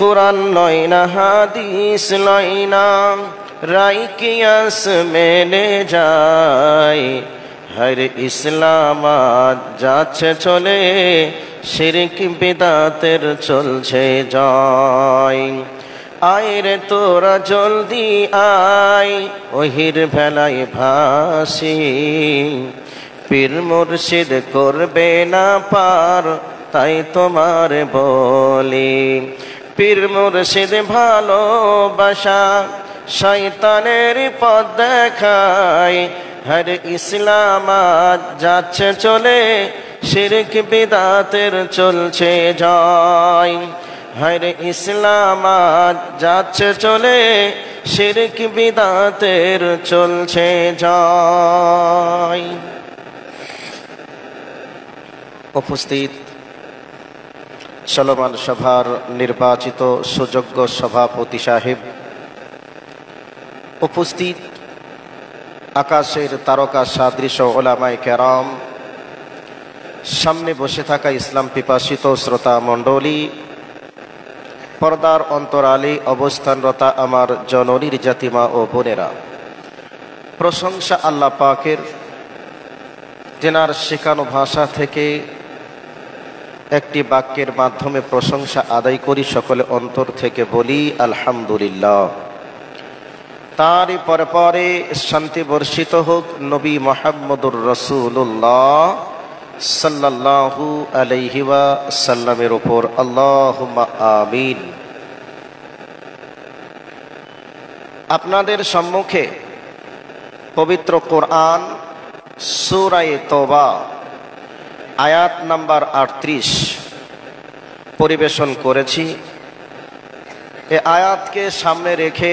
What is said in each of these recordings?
কুরআন লয় না, হাদিস লয় না, রায় কিয়াস মেনে যায়। হর ইসলামাত যাচ্ছে চলে, শিরক বিদাতের চলছে জয়। আয় রে তোরা জলদি আয়, ওহির ভেলায় ভাসি, পীর মুর্শিদ করবে না পার, তাই তোমার বলি। পীর মুর্শিদ ভালোবাসা শয়তানের পথ দেখায়। হর ইসলামাত যাচ্ছে চলে, শিরক বিদাতের চলছে জয়। হর ইসলামাত যাচ্ছে চলে, শিরক বিদাতের চলছে জয়। উপস্থিত চলমান সভার নির্বাচিত সুযোগ্য সভাপতি সাহেব, উপস্থিত আকাশের তারকা সাদৃশ ওলামায়ে কেরাম, সামনে বসে থাকা ইসলাম পিপাসিত শ্রোতা মণ্ডলী, পর্দার অন্তরালে অবস্থানরতা আমার জননীর জাতিমা ও বোনেরা, প্রশংসা আল্লাহ পাকের, তেনার শেখানো ভাষা থেকে একটি বাক্যের মাধ্যমে প্রশংসা আদায় করি, সকলে অন্তর থেকে বলি আলহামদুলিল্লাহ। তারই পরে পরে শান্তি বর্ষিত হোক নবী মুহাম্মদুর রাসূলুল্লাহ সাল্লাল্লাহু আলাইহি ওয়াসাল্লামের উপর, আল্লাহুম্মা আমিন। আপনাদের সম্মুখে পবিত্র কোরআন সূরা তওবা আয়াত নাম্বার 38 পরিবেশন করেছি। এই আয়াতকে সামনে রেখে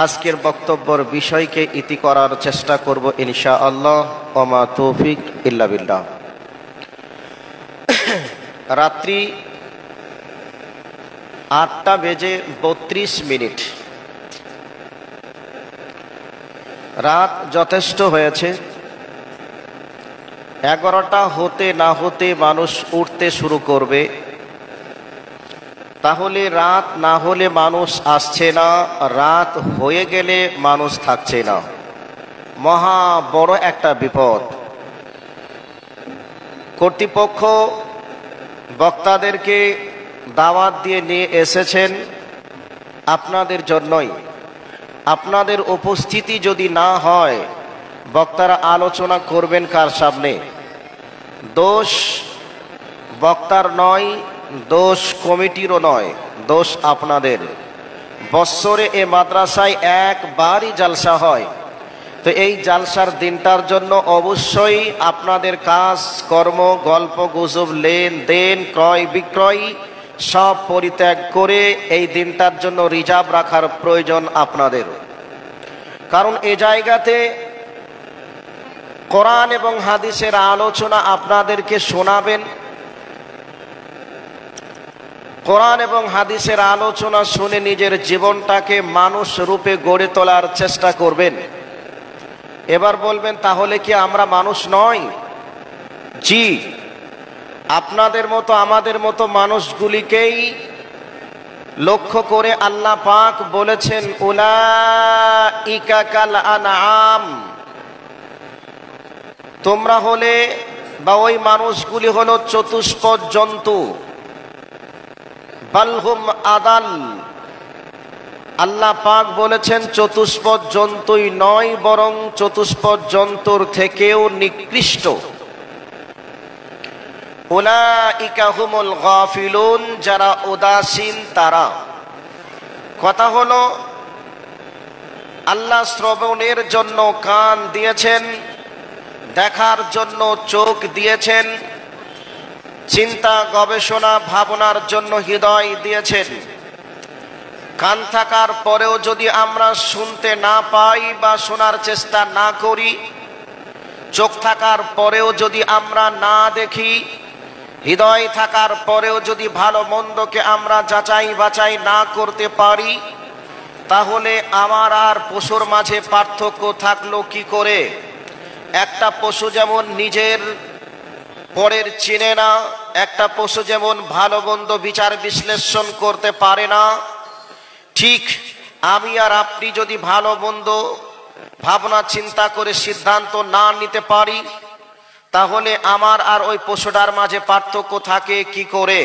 আজকের বক্তব্যের বিষয়কে ইতি করার চেষ্টা করব ইনশাআল্লাহ। ওমা তৌফিক ইল্লা বিল্লাহ। রাত্রি 8:32। রাত যথেষ্ট হয়েছে। 11টা হতে না হতে মানুষ উঠতে শুরু করবে। তাহলে রাত না হলে মানুষ আসছে না, রাত হয়ে গেলে মানুষ থাকছে না। মহা বড় একটা বিপদ। কর্তৃপক্ষ বক্তাদেরকে দাওয়াত দিয়ে নিয়ে এসেছেন আপনাদের জন্যই। আপনাদের উপস্থিতি যদি না হয়, বক্তারা আলোচনা করবেন কার সামনে? দোষ বক্তার নয়, দোষ কমিটিরও নয়, দোষ আপনাদের। বৎসরে এ মাদ্রাসায় একবারই জালসা হয়। তো এই জালসার দিনটার জন্য অবশ্যই আপনাদের কাজ কর্ম, গল্প গুজব, লেনদেন, ক্রয় বিক্রয় সব পরিত্যাগ করে এই দিনটার জন্য রিজার্ভ রাখার প্রয়োজন আপনাদের। কারণ এ জায়গাতে কোরআন এবং হাদিসের আলোচনা আপনাদেরকে শোনাবেন। কোরআন এবং হাদিসের আলোচনা শুনে নিজের জীবনটাকে মানুষ রূপে গড়ে তোলার চেষ্টা করবেন। এবার বলবেন, তাহলে কি আমরা মানুষ নই? জি, আপনাদের মতো আমাদের মতো মানুষগুলিকেই লক্ষ্য করে আল্লাহ পাক বলেছেন, উলাইকা কাল আনআম। তোমরা হলে বা ওই মানুষগুলি হলো চতুষ্পদ জন্তু। বালহুম আদাল। আল্লাহ পাক বলেছেন চতুষ্পদ জন্তুই নয়, বরং চতুষ্পদ জন্তুর থেকেও নিকৃষ্ট। উলাইকা হুমুল গাফিলুন, যারা উদাসীন তারা। কথা হলো, আল্লাহ শ্রবণের জন্য কান দিয়েছেন, দেখার জন্য চোখ দিয়েছেন, চিন্তা গবেষণা ভাবনার জন্য হৃদয় দিয়েছেন। কান থাকার পরেও যদি আমরা শুনতে না পাই বা শোনার চেষ্টা না করি, চোখ থাকার পরেও যদি আমরা না দেখি, হৃদয় থাকার পরেও যদি ভালো মন্দকে আমরা যাচাই বাছাই না করতে পারি, তাহলে আমার আর পশুর মাঝে পার্থক্য থাকলো কি করে? একটা পশু যেমন নিজের পরের চিনে না, একটা পশু যেমন ভালো মন্দ বিচার বিশ্লেষণ করতে পারে না, ঠিক আমি আর আপনি যদি ভালো মন্দ ভাবনা চিন্তা করে সিদ্ধান্ত না নিতে পারি, তাহলে আমার আর ওই পশুটার মাঝে পার্থক্য থাকে কি করে?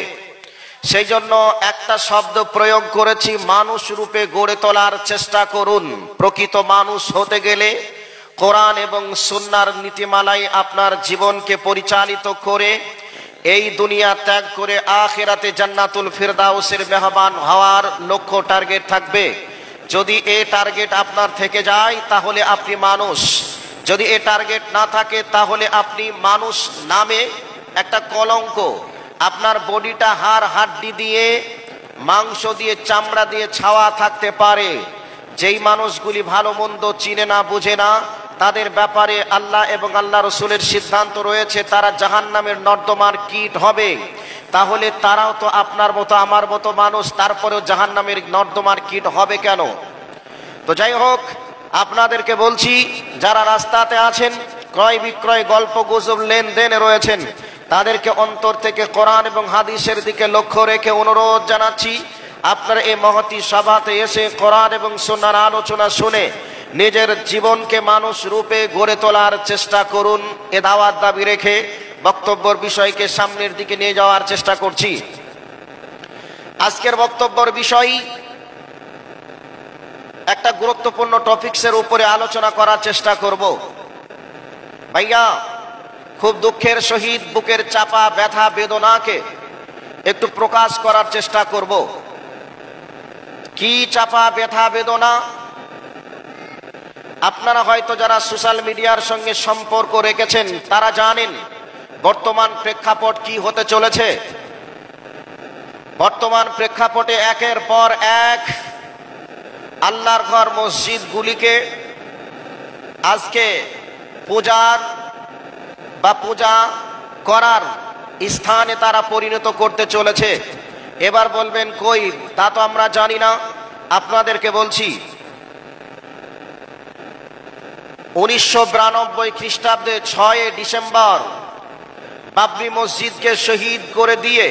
সেই জন্য একটা শব্দ প্রয়োগ করেছি, মানুষ রূপে গড়ে তোলার চেষ্টা করুন। প্রকৃত মানুষ হতে গেলে কোরআন এবং সুন্নাহর নীতিমালায় আপনার জীবনকে পরিচালিত করে এই দুনিয়া ত্যাগ করে আখিরাতে জান্নাতুল ফিরদাউসের মেহমান হওয়ার লক্ষ্য টার্গেট থাকবে। যদি এই টার্গেট আপনার থেকে যায় তাহলে আপনি মানুষ, যদি এই টার্গেট না থাকে তাহলে আপনি মানুষ নামে একটা কলঙ্ক। আপনার বডিটা হাড় হাড্ডি দিয়ে, মাংস দিয়ে, চামড়া দিয়ে ছাওয়া থাকতে পারে। যেই মানুষগুলি ভালো মন্দ চিনে না, বুঝে না, তাদের ব্যাপারে আল্লাহ এবং আল্লাহ রসুলের সিদ্ধান্ত রয়েছে তারা জাহান্নামের নর্দমার কীট হবে। তাহলে তারাও তো আপনার মতো আমার মতো মানুষ, তারপরেও জাহান্নামের নর্দমার কীট হবে কেন? তো যাই হোক, আপনাদেরকে বলছি, যারা রাস্তাতে আছেন, ক্রয় বিক্রয় গল্প গুজব লেনদেনে রয়েছেন, তাদেরকে অন্তর থেকে কোরআন এবং হাদিসের দিকে লক্ষ্য রেখে অনুরোধ জানাচ্ছি, আপনারা এই মহতী সভাতে এসে কোরআন এবং সুন্নাহর আলোচনা শুনে নিজের জীবনকে মানুষ রূপে গড়ে তোলার চেষ্টা করুন। এ দাওয়াত দাবি রেখে বক্তব্যের বিষয়কে সামনের দিকে নিয়ে যাওয়ার চেষ্টা করছি। আজকের বক্তব্যের বিষয় একটা গুরুত্বপূর্ণ টপিকসের উপরে আলোচনা করার চেষ্টা করব। ভাইয়া, খুব দুঃখের সহিত বুকের চাপা ব্যথা বেদনাকে একটু প্রকাশ করার চেষ্টা করব। কি চাপা ব্যথা বেদনা? আপনারা হয়তো যারা সোশ্যাল মিডিয়ার সঙ্গে সম্পর্ক রেখেছেন তারা জানেন বর্তমান প্রেক্ষাপট কি হতে চলেছে। বর্তমান প্রেক্ষাপটে একের পর এক আল্লাহর ঘর মসজিদগুলিকে আজকে পূজার বা পূজা করার স্থানে তারা পরিণত করতে চলেছে। এবার বলবেন কই, তা তো আমরা জানি না। আপনাদেরকে বলছি, 1992 খ্রিস্টাব্দে 6 ডিসেম্বর বাবরি মসজিদকে শহীদ করে দিয়ে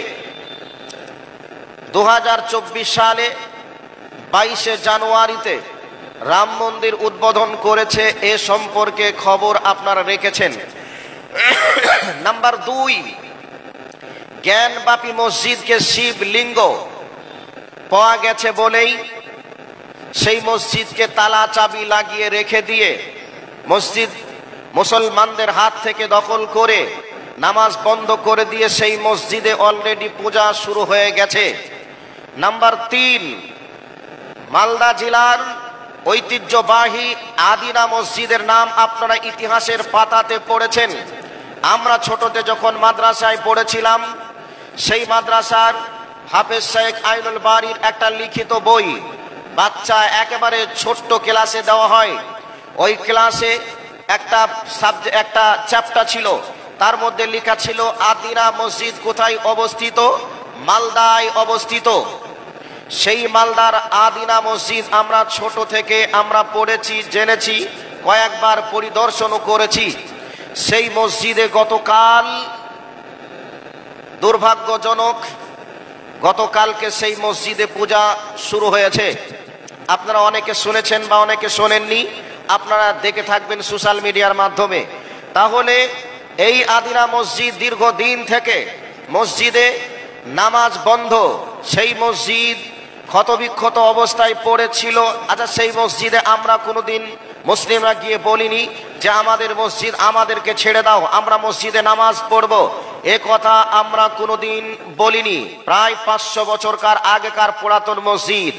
2024 সালে 22 জানুয়ারিতে রাম মন্দির উদ্বোধন করেছে। এ সম্পর্কে খবর আপনারা রেখেছেন। নাম্বার 2, জ্ঞানবাপী মসজিদকে শিবলিঙ্গ পাওয়া গেছে বলেই সেই মসজিদকে তালা চাবি লাগিয়ে রেখে দিয়ে মসজিদ মুসলমানদের হাত থেকে দখল করে নামাজ বন্ধ করে দিয়ে সেই মসজিদে অলরেডি পূজা শুরু হয়ে গেছে। নাম্বার 3, মালদা জেলার ঐতিহ্যবাহী আদিনা মসজিদের নাম আপনারা ইতিহাসের পাতাতে পড়েছেন। আমরা ছোটতে যখন মাদ্রাসায় পড়েছিলাম, সেই মাদ্রাসার হাফেজ শেখ আইনুল বারীর একটা লিখিত বই বাচ্চা একেবারে ছোট্ট ক্লাসে দেওয়া হয়। ওই ক্লাসে একটা চ্যাপ্টার ছিল, তার মধ্যে লেখা ছিল আদিনা মসজিদ কোথায় অবস্থিত? মালদায় অবস্থিত। সেই মালদার আদিনা মসজিদ আমরা ছোট থেকে আমরা পড়েছি, জেনেছি, কয়েকবার পরিদর্শনও করেছি। সেই মসজিদে গতকাল দুর্ভাগ্যজনক, গতকালকে সেই মসজিদে পূজা শুরু হয়েছে। আপনারা অনেকে শুনেছেন বা অনেকে শোনেননি, আপনারা দেখে থাকবেন সোশ্যাল মিডিয়ার মাধ্যমে। তাহলে এই আদিনা মসজিদ দীর্ঘদিন থেকে মসজিদে নামাজ বন্ধ, সেই মসজিদ ক্ষতবিক্ষত অবস্থায় পড়েছিল। আচ্ছা, সেই মসজিদে আমরা কোনোদিন মুসলিমরা গিয়ে বলিনি যে আমাদের মসজিদ আমাদেরকে ছেড়ে দাও, আমরা মসজিদে নামাজ পড়ব। এ কথা আমরা কোনোদিন বলিনি। প্রায় 500 বছরকার আগেকার পুরাতন মসজিদ,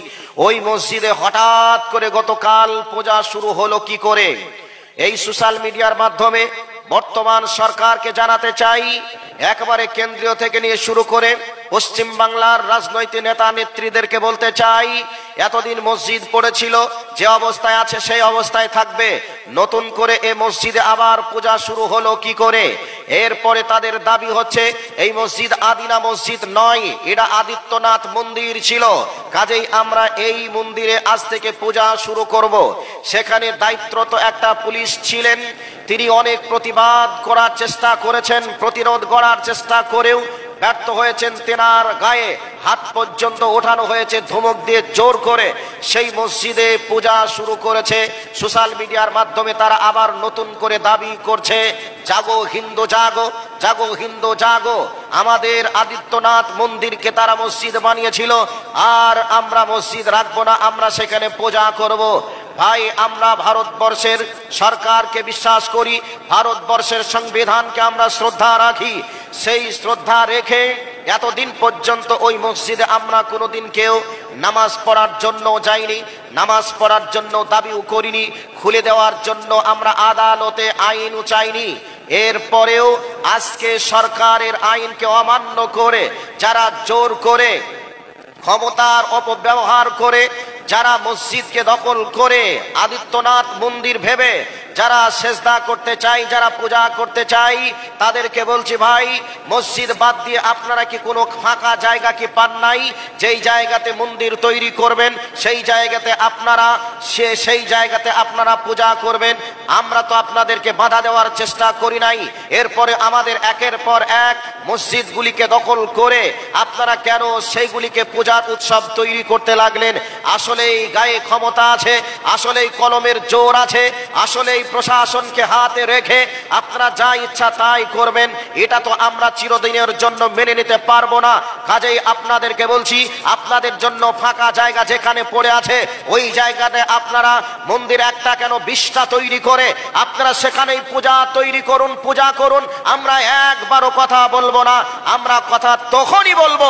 ওই মসজিদে হঠাৎ করে গতকাল পূজা শুরু হলো কি করে? এই সোশ্যাল মিডিয়ার মাধ্যমে বর্তমান সরকারকে জানাতে চাই, একবারে কেন্দ্রীয় থেকে নিয়ে শুরু করে পশ্চিম বাংলার রাজনৈতিক নেতা নেত্রীদেরকে বলতে চাই, এতদিন মসজিদ পড়েছিল, যে অবস্থায় আছে সেই অবস্থায় থাকবে। নতুন করে এই মসজিদে আবার পূজা শুরু হলো কি করে? এরপরে তাদের দাবি হচ্ছে এই মসজিদ আদিনা মসজিদ নয়, এটা আদিত্যনাথ মন্দির ছিল, কাজেই আমরা এই মন্দিরে আজ থেকে পূজা শুরু করব। সেখানে দায়িত্বরত একটা পুলিশ ছিলেন, তিনি অনেক প্রতিবাদ করার চেষ্টা করেছেন, প্রতিরোধ করার চেষ্টা করেও ব্যর্থ হয়েছেন, তেনার গায়ে হাত পর্যন্ত ওঠানো হয়েছে ধমক দিয়ে জোর করে। সেই মসজিদে পূজা শুরু করেছে। সোশ্যাল মিডিয়ার মাধ্যমে তারা আবার নতুন করে দাবি করছে, জাগো হিন্দু জাগো, জাগো হিন্দু জাগো। আমাদের আদিত্যনাথ মন্দিরকে তারা মসজিদ বানিয়েছিল, আর আমরা মসজিদ রাখবো না, আমরা সেখানে পূজা করব। ভাই, আমরা ভারতবর্ষের সরকারকে বিশ্বাস করি, ভারতবর্ষের সংবিধানকে আমরা শ্রদ্ধা রাখি। সেই শ্রদ্ধা রেখে এতদিন পর্যন্ত ওই মসজিদে আমরা কোনোদিন কেউ নামাজ পড়ার জন্য যাইনি, নামাজ পড়ার জন্য দাবিও করিনি, খুলে দেওয়ার জন্য আমরা আদালতে আইনও চাইনি। এরপরেও আজকে সরকারের আইনকে অমান্য করে যারা জোর করে ক্ষমতার অপব্যবহার করে, যারা মসজিদকে দখল করে আদিত্যনাথ মন্দির ভেবে যারা সেজদা করতে চাই, যারা পূজা করতে চাই, তাদেরকে বলছি ভাই, মসজিদ বাদ দিয়ে আপনারা কি কোনো ফাঁকা জায়গা কি পান নাই? যেই জায়গাতে মন্দির তৈরি করবেন সেই জায়গাতে আপনারা পূজা করবেন। আমরা তো আপনাদেরকে বাধা দেওয়ার চেষ্টা করি নাই। এরপরে আমাদের একের পর এক মসজিদগুলিকে দখল করে আপনারা কেন সেইগুলিকে পূজার উৎসব তৈরি করতে লাগলেন? আসলেই গায়ে ক্ষমতা আছে, আসলেই কলমের জোর আছে, আসলেই প্রশাসনকে হাতে রেখে আপনারা যা ইচ্ছা তাই করবেন। এটা তো আমরা চিরদিনের জন্য মেনে নিতে পারবো না। কাজেই আপনাদেরকে বলছি, আপনাদের জন্য ফাঁকা জায়গা যেখানে পড়ে আছে ওই জায়গাতে আপনারা মন্দির একটা কেন 20টা তৈরি করে আপনারা সেখানেই পূজা তৈরি করুন, পূজা করুন। আমরা একবারও কথা বলবো না। আমরা কথা তখনই বলবো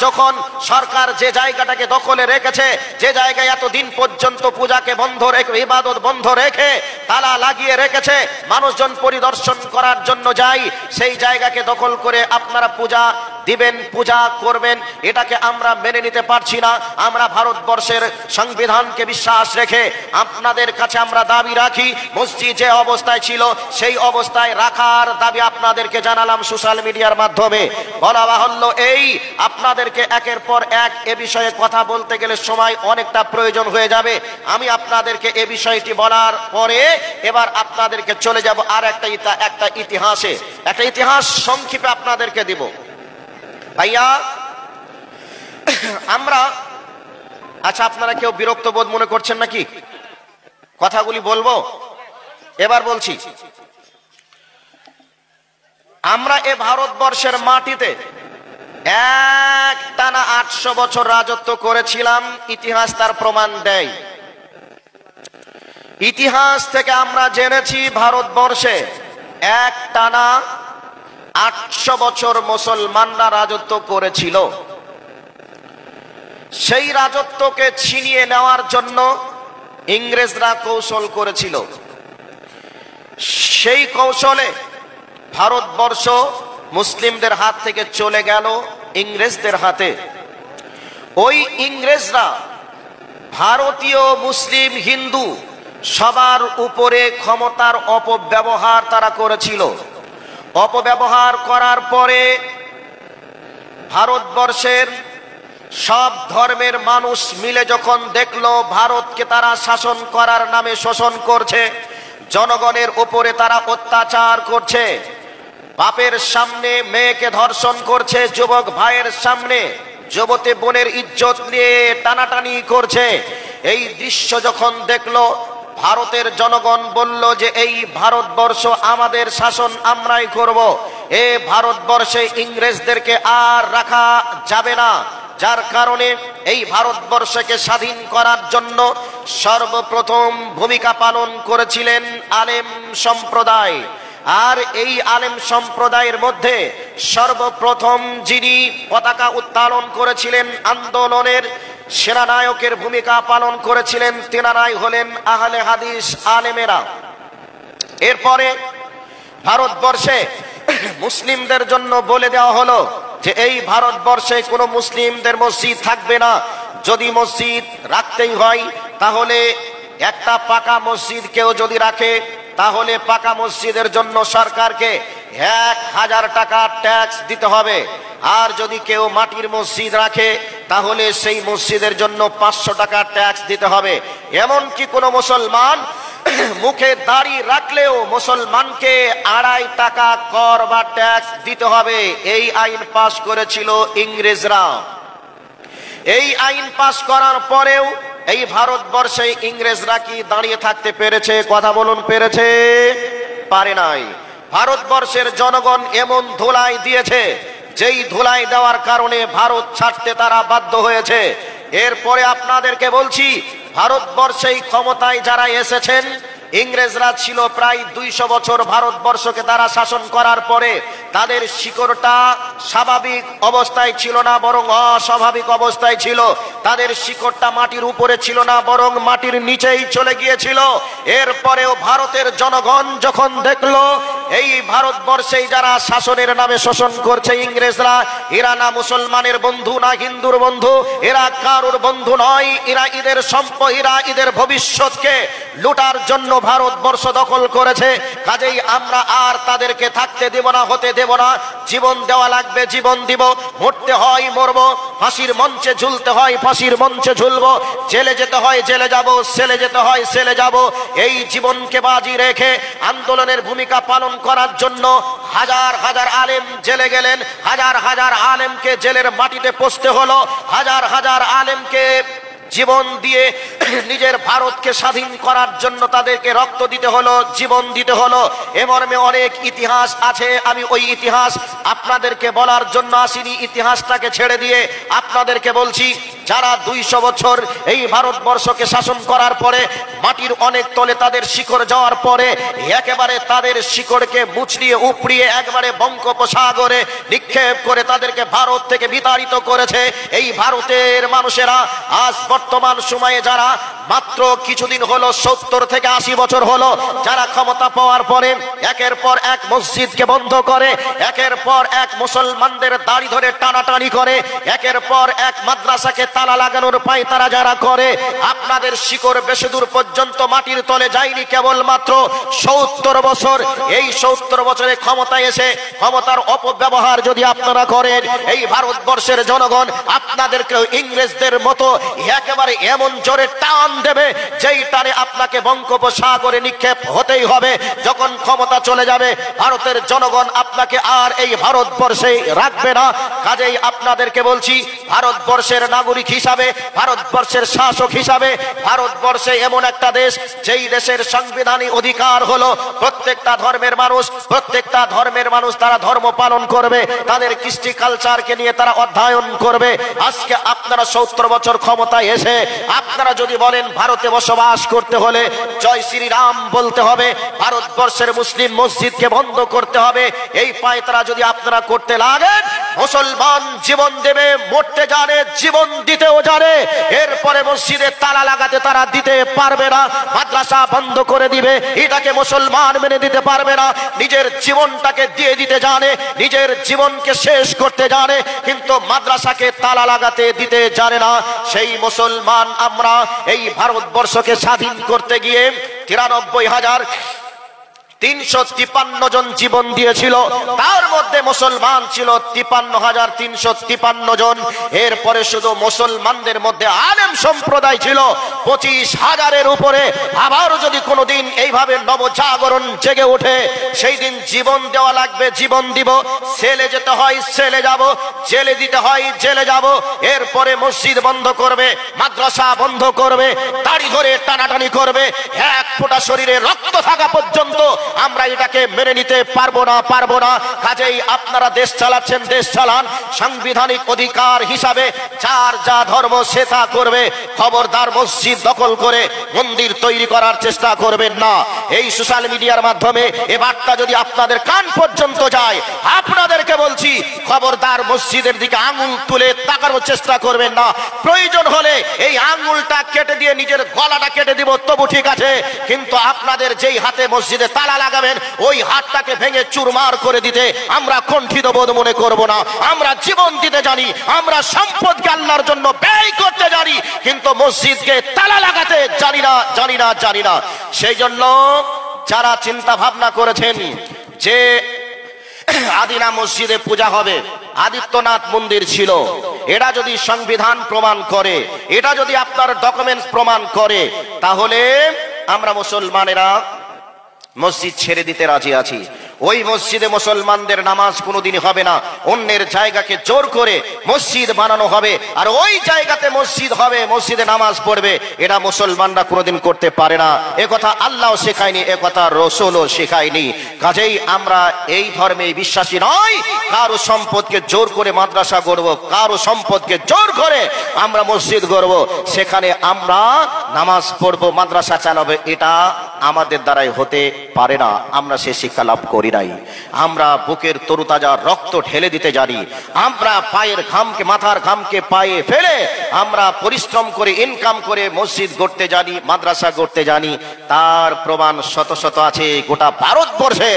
যখন সরকার যে জায়গাটাকে দখলে রেখেছে, যে জায়গায় এতদিন পর্যন্ত পূজাকে বন্ধ রেখে, ইবাদত বন্ধ রেখে তালা লাগিয়ে রেখেছে, মানুষজন পরিদর্শন করার জন্য যায়, সেই জায়গাকে দখল করে আপনারা পূজা দিবেন, পূজা করবেন, এটাকে আমরা মেনে নিতে পারছি না। আমরা ভারতবর্ষের সংবিধানকে বিশ্বাস রেখে আপনাদের কাছে আমরা দাবি রাখি, মসজিদ যে অবস্থায় ছিল সেই অবস্থায় রাখার দাবি আপনাদেরকে জানালাম সোশ্যাল মিডিয়ার মাধ্যমে। বলা বাহুল্য, এই আপনাদেরকে একের পর এক এ বিষয়ে কথা বলতে গেলে সময় অনেকটা প্রয়োজন হয়ে যাবে। আমি আপনাদেরকে এ বিষয়টি বলার পরে এবার আপনাদেরকে চলে যাব আর একটা ইতিহাস সংক্ষেপে আপনাদেরকে দিব। ভাইয়া, আমরা আচ্ছা, আপনারা কেউ বিরক্ত বোধ মনে করছেন নাকি? কথাগুলি বলবো, এবার বলছি। আমরা এ ভারতবর্ষের মাটিতে একটানা 800 বছর রাজত্ব করেছিলাম, ইতিহাস তার প্রমাণ দেয়। ইতিহাস থেকে আমরা জেনেছি ভারতবর্ষে একটানা 800 বছর মুসলমানরা রাজত্ব করেছিল। সেই রাজত্বকে ছিনিয়ে নেওয়ার জন্য ইংরেজরা কৌশল করেছিল। সেই কৌশলে ভারতবর্ষ মুসলিমদের হাত থেকে চলে গেল ইংরেজদের হাতে। ওই ইংরেজরা ভারতীয়, মুসলিম, হিন্দু সবার উপরে ক্ষমতার অপব্যবহার তারা করেছিল। অপব্যবহার করার পরে ভারতবর্ষের সব ধর্মের মানুষ মিলে যখন দেখলো ভারতকে তারা শাসন করার নামে শোষণ করছে, জনগণের উপরে তারা অত্যাচার করছে, বাপের সামনে মেয়েকে ধর্ষণ করছে, যুবক ভাইয়ের সামনে যুবতী বোনের ইজ্জত নিয়ে টানাটানি করছে, এই দৃশ্য যখন দেখলো ভারতের জনগণ বলল যে এই ভারতবর্ষ আমাদের শাসন আমরাই করব। এ ভারতবর্ষে ইংরেজদেরকে আর রাখা যাবে না। যার কারণে এই ভারতবর্ষকে স্বাধীন করার জন্য সর্বপ্রথম ভূমিকা পালন করেছিলেন আলেম সম্প্রদায়। আর এই আলেম সম্প্রদায়ের মধ্যে সর্বপ্রথম যিনি পতাকা উত্তোলন করেছিলেন, আন্দোলনের সেনানায়কের ভূমিকা পালন করেছিলেন, তেনারাই হলেন আহলে হাদিস আলেমেরা। এরপরে ভারতবর্ষে মুসলিমদের জন্য বলে দেওয়া হলো যে এই ভারতবর্ষে কোনো মুসলিমদের মসজিদ থাকবে না। যদি মসজিদ রাখতেই হয় তাহলে একটা পাকা মসজিদ কেউ যদি রাখে তাহলে পাকা মসজিদের জন্য সরকারকে 1000 টাকা ট্যাক্স দিতে হবে। আর যদি কেউ মাটির মসজিদ রাখে তাহলে সেই মসজিদের জন্য 500 টাকা ট্যাক্স দিতে হবে। এমনকি কোনো মুসলমান মুখে দাড়ি রাখলেও মুসলমানকে 2.5 টাকা কর বা ট্যাক্স দিতে হবে, এই আইন পাশ করেছিল ইংরেজরা। এই আইন পাশ করার পরেও এই ভারতবর্ষে ইংরেজরা কি দাঁড়িয়ে থাকতে পেরেছে? কথা বলুন, পেরেছে? পারে নাই। ভারতবর্ষের জনগণ এমন ধুলাই দিয়েছে, যেই ধুলাই দেওয়ার কারণে ভারত ছাড়তে তারা বাধ্য হয়েছে। এরপরে আপনাদেরকে বলছি, ভারতবর্ষে ক্ষমতায় যারা এসেছেন, ইংরেজরা ছিল প্রায় 200 বছর ভারতবর্ষকে তারা শাসন করার পরে তাদের শিকড়টা স্বাভাবিক অবস্থায় ছিল না, বরং অস্বাভাবিক অবস্থায় ছিল। তাদের শিকড়টা মাটির উপরে ছিল না, বরং মাটির নিচেই চলে গিয়েছিল। এরপরেও ভারতের জনগণ যখন দেখলো এই ভারতবর্ষে যারা শাসনের নামে শোষণ করছে ইংরেজরা, এরা না মুসলমানের বন্ধু না হিন্দুর বন্ধু, এরা কারোর বন্ধু নয়, এরা ঈদের সম্পদ, এরা ঈদের ভবিষ্যৎকে লুটার জন্য ভারতবর্ষ দখল করেছে। কাজেই আমরা আর তাদেরকে থাকতে দেব না, হতে দেব না। জীবন দেওয়া লাগবে, জীবন দিব। মরতে হয় মরব, ফাঁসির মঞ্চে ঝুলতে হয় ফাঁসির মঞ্চে ঝুলবো, জেলে যেতে হয় জেলে যাব, সেলে যেতে হয় সেলে যাব। এই জীবনকে বাজি রেখে আন্দোলনের ভূমিকা পালন করার জন্য হাজার হাজার আলেম জেলে গেলেন, হাজার হাজার আলেমকে জেলের মাটিতে পোষতে হলো, হাজার হাজার আলেমকে জীবন দিয়ে নিজের ভারতকে স্বাধীন করার জন্য তাদেরকে রক্ত দিতে হলো, জীবন দিতে হলো। এ মর্মে অনেক ইতিহাস আছে, আমি ওই ইতিহাস আপনাদেরকে বলার জন্য আসিনি। ইতিহাসটাকে ছেড়ে দিয়ে আপনাদেরকে বলছি, যারা 200 বছর এই ভারতবর্ষকে শাসন করার পরে মাটির অনেক তলে তাদের শিকড় যাওয়ার পরে একেবারে তাদের শিকড়কে মুচড়িয়ে উপড়িয়ে একবারে বঙ্গোপসাগরে নিক্ষেপ করে তাদেরকে ভারত থেকে বিতাড়িত করেছে এই ভারতের মানুষেরা। আজ বর্তমান সময়ে যারা মাত্র কিছুদিন হলো 70 থেকে 80 বছর হলো, যারা ক্ষমতা পাওয়ার পরে একের পর এক মসজিদকে বন্ধ করে, একের পর এক মুসলমানদের দাড়ি ধরে টানাটানি করে, একের পর এক মাদ্রাসাকে তালা লাগানোর পায় তারা যারা করে, আপনাদের শিকড় বেশি দূর পর্যন্ত মাটির তলে যায়নি, কেবলমাত্র 70 বছর। এই 70 বছরে ক্ষমতায় এসে ক্ষমতার অপব্যবহার যদি আপনারা করেন, এই ভারতবর্ষের জনগণ আপনাদেরকে ইংরেজদের মতো একেবারে এমন জোরে টান দেবে, যেই টানে আপনাকে বঙ্গোপসাগরে নিক্ষেপ হতেই হবে। যখন ক্ষমতা চলে যাবে, ভারতের জনগণ আপনাকে আর এই ভারতবর্ষে রাখবে না। কাজেই আপনাদেরকে বলছি, ভারতবর্ষের নাগরিক হিসাবে, ভারতবর্ষের শাসক হিসাবে, ভারতবর্ষে এমন একটা দেশ, যেই দেশের সাংবিধানিক অধিকার হলো প্রত্যেকটা ধর্মের মানুষ তারা ধর্ম পালন করবে, তাদের কৃষ্টি কালচারকে নিয়ে তারা অধ্যয়ন করবে। আজকে আপনারা 70 বছর ক্ষমতায় এসে আপনারা যদি বলেন ভারতে বসবাস করতে হলে জয় শ্রীরাম বলতে হবে, ভারতবর্ষের মুসলিম মসজিদকে বন্ধ করতে হবে, এই পায়তারা যদি আপনারা করতে লাগেন, মুসলমান জীবন দেবে, মরতে জানে, জীবন দিতেও জানে। এরপরে মসজিদে তালা লাগাতে তারা দিতে পারবে না, মাদ্রাসা বন্ধ করে দিবে, এটাকে মুসলমান মেনে দিতে পারবে না। নিজের জীবনটাকে দিয়ে দিতে জানে, নিজের জীবনকে শেষ করতে জানে, কিন্তু মাদ্রাসাকে তালা লাগাতে দিতে জানে না। সেই মুসলমান আমরা এই ভারতবর্ষকে স্বাধীন করতে গিয়ে 93,353 জন জীবন দিয়েছিল, তার মধ্যে মুসলমান ছিল 53,353 জন। এরপরে শুধু মুসলমানদের মধ্যে আলেম সম্প্রদায় ছিল 25,000-এর উপরে। আবার যদি কোনোদিন এইভাবে নবজাগরণ জেগে ওঠে, সেই দিন জীবন দেওয়া লাগবে, জীবন দিব, সেলে যেতে হয় সেলে যাব, জেলে দিতে হয় জেলে যাব। এরপরে মসজিদ বন্ধ করবে, মাদ্রাসা বন্ধ করবে, দাড়ি ধরে টানাটানি করবে, এক ফোঁটা শরীরে রক্ত থাকা পর্যন্ত আমরা এটাকে মেনে নিতে পারবো না। কাজেই আপনারা দেশ চালাচ্ছেন, দেশ চালান, সাংবিধানিক অধিকার হিসাবে যার যা ধর্ম সে তা করবে। খবরদার মসজিদ দখল করে মন্দির তৈরি করার চেষ্টা করবেন না। এই সোশ্যাল মিডিয়ার মাধ্যমে এ বার্তা যদি আপনাদের কান পর্যন্ত যায়, আপনাদেরকে বলছি, খবরদার মসজিদের দিকে আঙুল তুলে তাকানোর চেষ্টা করবেন না। প্রয়োজন হলে এই আঙুলটা কেটে দিয়ে নিজের গলাটা কেটে দিব, তবু ঠিক আছে, কিন্তু আপনাদের যেই হাতে মসজিদে তালা লাগাবেন, ওই হাতটাকে ভেঙে চুরমার করে দিতে আমরা কণ্ঠিত বোধ মনে করব না। আমরা জীবন দিতে জানি, আমরা সম্পদকে আল্লাহর জন্য ব্যয় করতে জানি, কিন্তু মসজিদকে তালা লাগাতে জানি না। সেই জন্য যারা চিন্তা ভাবনা করেছেন যে আদিনা মসজিদে পূজা হবে, আদিত্যনাথ মন্দির ছিল, এটা যদি সংবিধান প্রমাণ করে, এটা যদি আপনার ডকুমেন্টস প্রমাণ করে, তাহলে আমরা মুসলমানেরা মসজিদ ছেড়ে দিতে রাজি আছি। ওই মসজিদে মুসলমানদের নামাজ কোনোদিন হবে না, অন্যের জায়গাকে জোর করে মসজিদ বানানো হবে, আর ওই জায়গাতে মসজিদ হবে, মসজিদে নামাজ পড়বে, এটা মুসলমানরা কোনোদিন করতে পারে না। একথা আল্লাহ শেখায়নি, একথা রসুলও শেখায়নি। কাজেই আমরা এই ধর্মে বিশ্বাসী নয় কারো সম্পদকে জোর করে মাদ্রাসা গড়ব, কারো সম্পদকে জোর করে আমরা মসজিদ গড়ব, সেখানে আমরা নামাজ পড়বো, মাদ্রাসা চালাবো, এটা আমাদের দ্বারাই হতে পারে না। আমরা সে শিক্ষা লাভ করি নাই। আমরা বুকের তরুতাজা রক্ত ঢেলে দিতে জানি, আমরা পায়ের ঘামকে, মাথার ঘামকে পায়ে ফেলে আমরা পরিশ্রম করে ইনকাম করে মসজিদ গড়তে জানি, মাদ্রাসা গড়তে জানি। তার প্রমাণ শত শত আছে। গোটা ভারতবর্ষে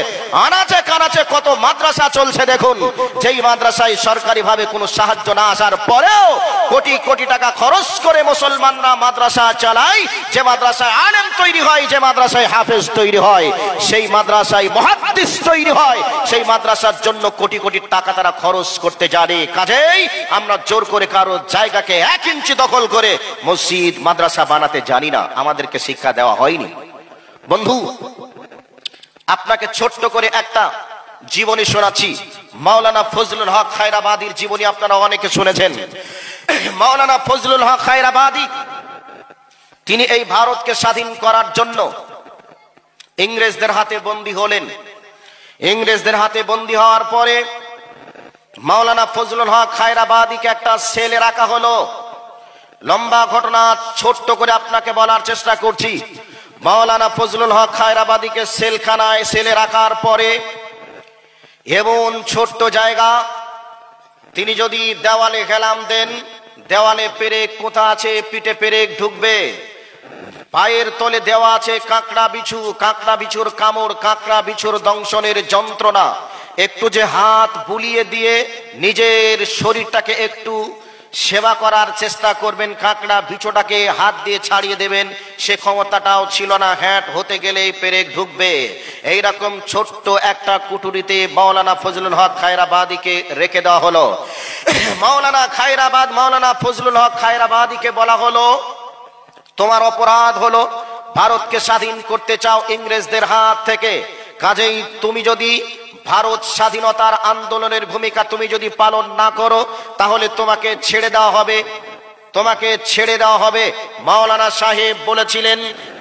আনাচে কানাচে কত মাদ্রাসা চলছে দেখুন, যেই মাদ্রাসায় সরকারি ভাবে কোনো সাহায্য না আসার পরেও কোটি কোটি টাকা খরচ করে মুসলমানরা মাদ্রাসা চালায়। যে মাদ্রাসায় আলেম তৈরি হয়, যে মাদ্রাসায় হাফেজ তৈরি হয়, সেই মাদ্রাসায় মুহাদ্দিস তৈরি হয়, সেই মাদ্রাসার জন্য কোটি কোটি টাকা তারা খরচ করতে জানে। কাজেই আমরা জোর করে কারো জায়গাকে 1 ইঞ্চি দখল করে মসজিদ মাদ্রাসা বানাতে জানি না, আমাদেরকে শিক্ষা দেওয়া হয়নি। বন্ধু, আপনাকে ছোট্ট করে একটা জীবনী শোনাচ্ছি। মাওলানা ফজলুল হক খায়রাবাদীর জীবনী আপনারা অনেকে শুনেছেন। মাওলানা ফজলুল হক খায়রাবাদী তিনি এই ভারতকে স্বাধীন করার জন্য ইংরেজদের হাতে বন্দী হলেন। ইংরেজদের হাতে বন্দী হওয়ার পরে মাওলানা ফজলুল হক খায়রাবাদীকে একটা সেলে রাখা হলো। লম্বা ঘটনা ছোট্ট করে আপনাকে বলার চেষ্টা করছি। মাওলানা ফজলুল হক খায়রাবাদীকে সেলখানায় সেলে রাখার পরে এমন ছোট্ট জায়গা, তিনি যদি দেওয়ালে হেলাম দেন, দেওয়ালে পেরেক কোথা আছে, পিঠে পেরেক ঢুকবে। পায়ের তলে দেওয়া আছে কাঁকড়া বিছু, কাঁকড়া বিছুর কামড়, কাঁকড়া বিছুর দংশনের যন্ত্রণা। একটু যে হাত বুলিয়ে দিয়ে নিজের শরীরটাকে একটু সেবা করার চেষ্টা করবেন, কাঁকড়া বিছুটাকে হাত দিয়ে ছাড়িয়ে দেবেন, সে ক্ষমতাটাও ছিল না। হ্যাট হতে গেলেই পেরেক ঢুকবে। এইরকম ছোট্ট একটা কুঠুরিতে মাওলানা ফজলুল হক খায়রাবাদীকে রেখে দেওয়া হলো। মাওলানা ফজলুল হক খায়রাবাদীকে বলা হলো, তোমার অপরাধ হলো ভারতকে স্বাধীন করতে চাও ইংরেজদের হাত থেকে। কাজেই তুমি যদি ভারত স্বাধীনতার আন্দোলনের ভূমিকা তুমি যদি পালন না করো, তাহলে তোমাকে ছেড়ে দেওয়া হবে, তোমাকে ছেড়ে দেওয়া হবে। মাওলানা সাহেব বলেছিলেন,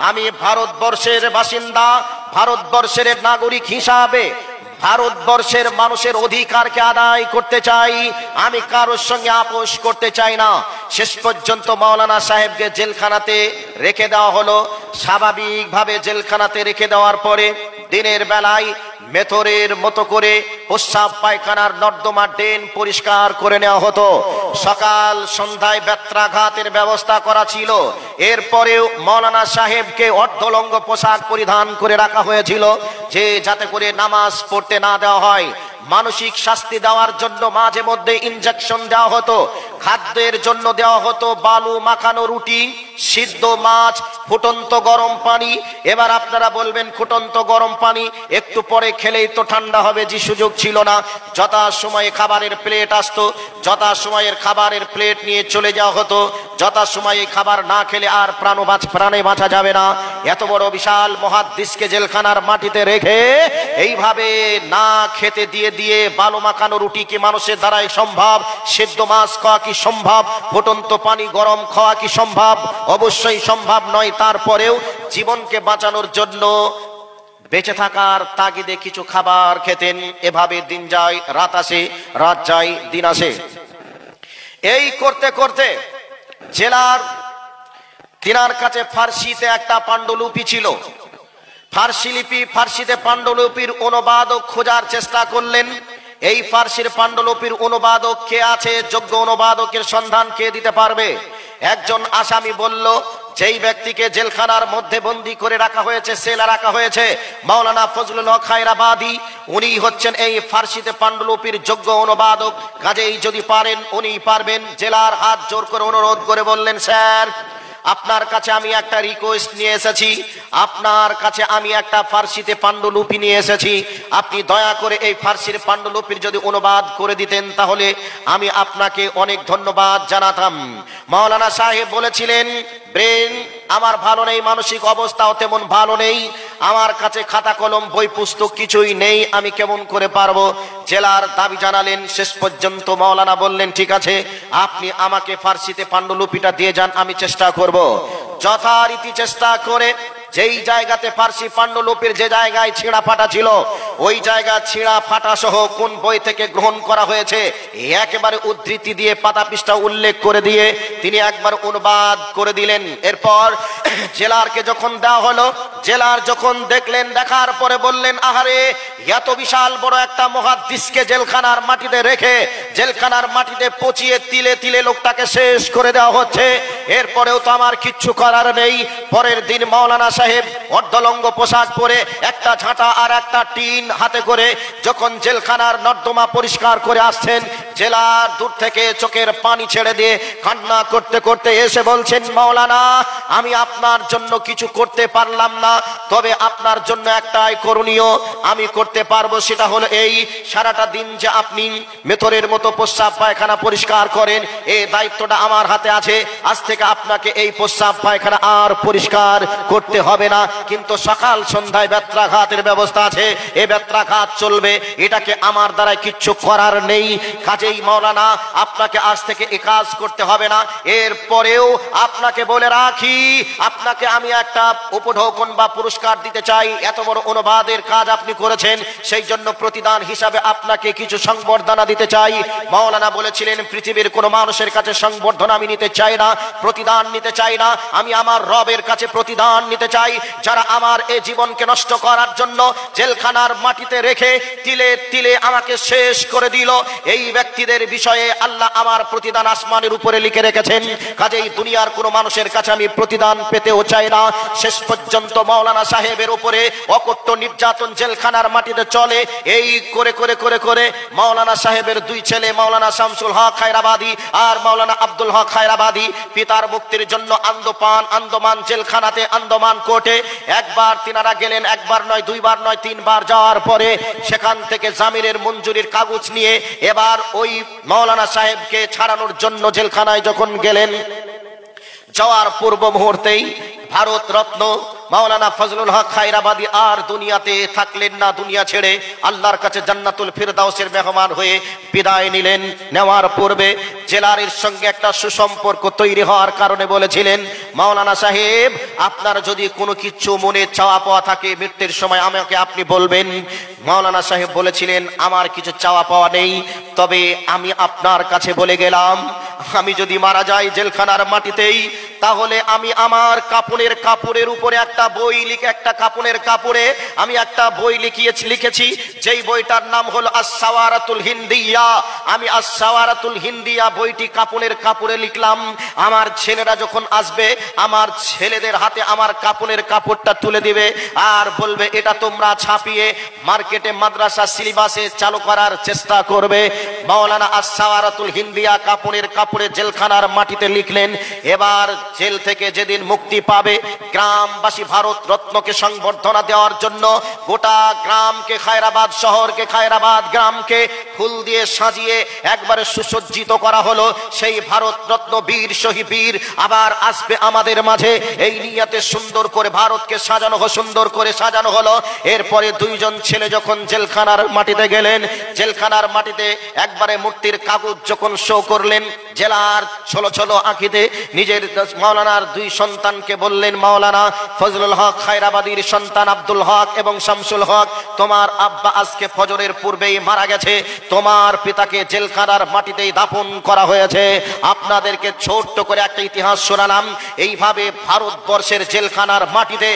আমি ভারতবর্ষের বাসিন্দা, ভারতবর্ষের নাগরিক হিসাবে ভারতবর্ষের মানুষের অধিকারকে আদায় করতে চাই, আমি কারোর সঙ্গে আপোষ করতে চাই না। শেষ পর্যন্ত মাওলানা সাহেবকে জেলখানাতে রেখে দেওয়া হলো। স্বাভাবিকভাবে জেলখানাতে রেখে দেওয়ার পরে দিনের বেলায় মেথরের মতো করে প্রস্রাব পায়খানার নর্দমা ড্রেন পরিষ্কার করে নেওয়া হতো। সকাল সন্ধ্যায় বেত্রাঘাতের ব্যবস্থা করা ছিল। এরপরেও মাওলানা সাহেবকে অর্ধলঙ্গ পোশাক পরিধান করে রাখা হয়েছিল, যে যাতে করে নামাজ পড়তে না দেওয়া হয়। মানসিক শাস্তি দেওয়ার জন্য মাঝে মধ্যে ইনজেকশন দেওয়া হতো। খাদ্যের জন্য দেওয়া হতো বালু মাখানো রুটি, সিদ্ধ মাছ, ফুটন্ত গরম পানি। এবার আপনারা বলবেন, ফুটন্ত গরম পানি একটু পরে খেলেই তো ঠান্ডা হবে, যে সুযোগ ছিল না। যথা সময়ে খাবারের প্লেট আসতো, যথা সময়ের খাবারের প্লেট নিয়ে চলে যাওয়া হতো। যথা সময়ে খাবার না খেলে আর প্রাণে বাঁচা যাবে না। এত বড় বিশাল মুহাদ্দিসকে জেলখানার মাটিতে রেখে এইভাবে না খেতে দিয়ে দিয়ে বালু মাখানো রুটি কি মানুষের দ্বারাই সম্ভব? সিদ্ধ মাছ খাওয়া কি সম্ভব? ফুটন্ত পানি গরম খাওয়া কি সম্ভব? অবশ্যই সম্ভব নয়। তারপরেও জীবনকে বাঁচানোর জন্য বেঁচে থাকার তাগিদে কিছু খাবার খেতেন। এভাবে দিন যায়, রাত আসে, রাত যায়, দিন আসে। এই করতে করতে জেলার তিনার কাছে ফার্সিতে একটা পাণ্ডুলিপি ছিল। ফার্সিতে পাণ্ডুলিপির অনুবাদক খোঁজার চেষ্টা করলেন। এই ফার্সির পাণ্ডুলিপির অনুবাদক কে আছে? যোগ্য অনুবাদকের সন্ধান কে দিতে পারবে? একজন আসামি বলল, যেই ব্যক্তিকে জেলখানার মধ্যে বন্দী করে রাখা হয়েছে, সেলে রাখা হয়েছে, মাওলানা ফজলুল হক খায়রাবাদী, উনি হচ্ছেন এই ফার্সিতে পাণ্ডুলিপির যোগ্য অনুবাদক। কাজেই যদি পারেন উনি পারবেন। জেলার হাত জোর করে অনুরোধ করে বললেন, স্যার, আপনার কাছে আমি একটা রিকোয়েস্ট নিয়ে এসেছি। আপনার কাছে আমি একটা ফার্সিতে পাণ্ডুলিপি নিয়ে এসেছি, আপনি দয়া করে এই ফার্সির পাণ্ডুলিপির যদি অনুবাদ করে দিতেন তাহলে আমি আপনাকে অনেক ধন্যবাদ জানাতাম। মাওলানা সাহেব বলেছিলেন, ব্রেন আমার ভালো নেই, মানসিক অবস্থাও তেমন ভালো নেই, আমার কাছে খাতা কলম বই পুস্তক কিছুই নেই, আমি কেমন করে পারবো। জেলার দাবি জানালেন। শেষ পর্যন্ত মাওলানা বললেন, ঠিক আছে আপনি আমাকে ফার্সিতে পাণ্ডুলিপিটা দিয়ে যান, আমি চেষ্টা করব। যথারীতি চেষ্টা করে যেই জায়গাতে ফার্সি পাণ্ডুলিপির যে জায়গায় ছিঁড়া ফাটা ছিল, ওই জায়গা ছিঁড়া ফাটা সহ কোন বই থেকে গ্রহণ করা হয়েছে একেবারে উদ্ধৃতি দিয়ে পাতা পৃষ্ঠা উল্লেখ করে দিয়ে তিনি একবার অনুবাদ করে দিলেন। এরপর জেলারকে যখন দেওয়া হলো, জেলার যখন দেখলেন, দেখার পরে বললেন, আহারে এত বিশাল বড় একটা মুহাদ্দিসকে জেলখানার মাটিতে রেখে জেলখানার মাটিতে পচিয়ে তিলে তিলে লোকটাকে শেষ করে দেওয়া হচ্ছে, এরপরেও তো আমার কিচ্ছু করার নেই। পরের দিন মাওলানা সাহেব অর্ধলঙ্গ পোশাক পরে একটা ঝাঁটা আর একটা টিন হাতে করে যখন জেলখানার নর্দমা পরিষ্কার করে আসছেন, জেলার দূর থেকে চোখের পানি ছেড়ে দিয়ে কান্না করতে করতে এসে বলছেন, মাওলানা আমি আপনার জন্য কিছু করতে পারলাম না, তবে আপনার জন্য একটাই করণীয় আমি করতে পারবো, সেটা হলো এই, সারাটা দিন যে আপনি মেথরের মতো প্রস্রাব পায়খানা পরিষ্কার করেন, এই দায়িত্বটা আমার হাতে আছে। আজ থেকে আপনাকে এই প্রস্রাব পায়খানা আর পরিষ্কার করতে হবে না, কিন্তু সকাল সন্ধ্যায় বেত্রাঘাতের ব্যবস্থা আছে, এই বেত্রাঘাত চলবে, এটাকে আমার দ্বারা কিচ্ছু করার নেই। কাজেই মাওলানা আপনাকে আজ থেকে এই কাজ করতে হবে না। এরপরেও আপনাকে বলে রাখি, আপনাকে আমি একটা উপঢৌকন বা পুরস্কার দিতে চাই, এত বড় অনুবাদের কাজ আপনি করেছেন, সেই জন্য প্রতিদান হিসাবে আপনাকে কিছু সংবর্ধনা দিতে চাই। মাওলানা বলেছিলেন, পৃথিবীর কোনো মানুষের কাছে সংবর্ধনা আমি নিতে চাই না, প্রতিদান নিতে চাই না, আমি আমার রবের কাছে প্রতিদান নিতে চাই। যারা আমার এই জীবনকে নষ্ট করার জন্য জেলখানার মাটিতে রেখে তিলে তিলে আমাকে শেষ করে দিল, এই ব্যক্তিদের বিষয়ে আল্লাহ আমার প্রতিদান আসমানের উপরে লিখে রেখেছেন। কাজেই দুনিয়ার কোনো মানুষের কাছে আমি প্রতিদান পেতেও চাই না। শেষ পর্যন্ত মাওলানা সাহেবের উপরে অকট্য নির্যাতন জেলখানার মাটিতে চলে। এই করে করে করে করে মাওলানা সাহেবের দুই ছেলে, মাওলানা শামসুল হক খায়রাবাদী আর মাওলানা আব্দুল হক খায়রাবাদী, পিতার মুক্তির জন্য আন্দামান জেলখানাতে, আন্দামান কোর্টে একবার তিনারা গেলেন, একবার নয়, দুইবার নয়, তিনবার যাওয়ার পরে সেখান থেকে জামিনের মঞ্জুরির কাগজ নিয়ে এবার ওই মাওলানা সাহেবকে ছাড়ানোর জন্য জেলখানায় যখন গেলেন, যাওয়ার পূর্ব মুহূর্তেই ভারত রত্ন মাওলানা ফজলুল হক খায়রাবাদী আর দুনিয়াতে থাকলেন না, দুনিয়া ছেড়ে আল্লাহর কাছে জান্নাতুল ফিরদাউসের মেহমান হয়ে বিদায় নিলেন। নেওয়ার পূর্বে জেলারের সঙ্গে একটা সুসম্পর্ক তৈরি হওয়ার কারণে বলেছিলেন, মাওলানা সাহেব আপনার যদি কোনো কিছু মনে চাওয়া পাওয়া থাকে মৃত্যুর সময় আমাকে আপনি বলবেন। মাওলানা সাহেব বলেছিলেন, আমার কিছু চাওয়া পাওয়া নেই, তবে আমি আপনার কাছে বলে গেলাম, আমি যদি মারা যাই জেলখানার মাটিতেই, তাহলে আমি আমার কাপড়ের উপরে একটা বই লিখে, একটা কাপড়ের কাপড়ে আমি একটা বই লিখেছি, যেই বইটার নাম হলো আস-সাওয়ারাতুল হিন্দিয়া। আমি আস-সাওয়ারাতুল হিন্দিয়া বইটি কাপড়ের কাপড়ে লিখলাম। আমার ছেলেরা যখন আসবে, আমার ছেলেদের হাতে আমার কাপড়ের কাপড়টা তুলে দিবে আর বলবে, এটা তোমরা ছাপিয়ে মার্কেটে মাদ্রাসা সিলেবাসে চালু করার চেষ্টা করবে। মাওলানা আস-সাওয়ারাতুল হিন্দিয়া কাপড়ের কাপড়ে জেলখানার মাটিতে লিখলেন। এবার জেল থেকে যেদিন মুক্তি পাবে, গ্রামবাসী ভারত রত্নকে সংবর্ধনা দেওয়ার জন্য গোটা গ্রামকে, খায়রাবাদ শহরকে, খায়রাবাদ গ্রামকে ফুল দিয়ে সাজিয়ে একবারে সুসজ্জিত করা হলো। সেই ভারত রত্ন বীর শহীদ বীর আবার আসবে আমাদের মাঝে, এই নিয়াতে সুন্দর করে ভারতকে সাজানো হলো, সুন্দর করে সাজানো হলো। এরপরে দুইজন ছেলে যখন জেলখানার মাটিতে গেলেন, জেলখানার মাটিতে একবারে মূর্তির কাগজ যখন শো করলেন, জেলার ছোলো ছোলো আঁকিতে নিজের মাওলানার দুই সন্তানকে বললেন, মাওলানা ফজলুল হক খায়রাবাদীর সন্তান আব্দুল হক এবং শামসুল হক, তোমার আব্বা আজকে ফজরের পূর্বেই মারা গেছে, তোমার পিতাকে জেলখানার মাটিতেই দাফন করা হয়েছে। আপনাদেরকে ছোট্ট করে একটা ইতিহাস শোনালাম। এইভাবে ভারতবর্ষের জেলখানার মাটিতে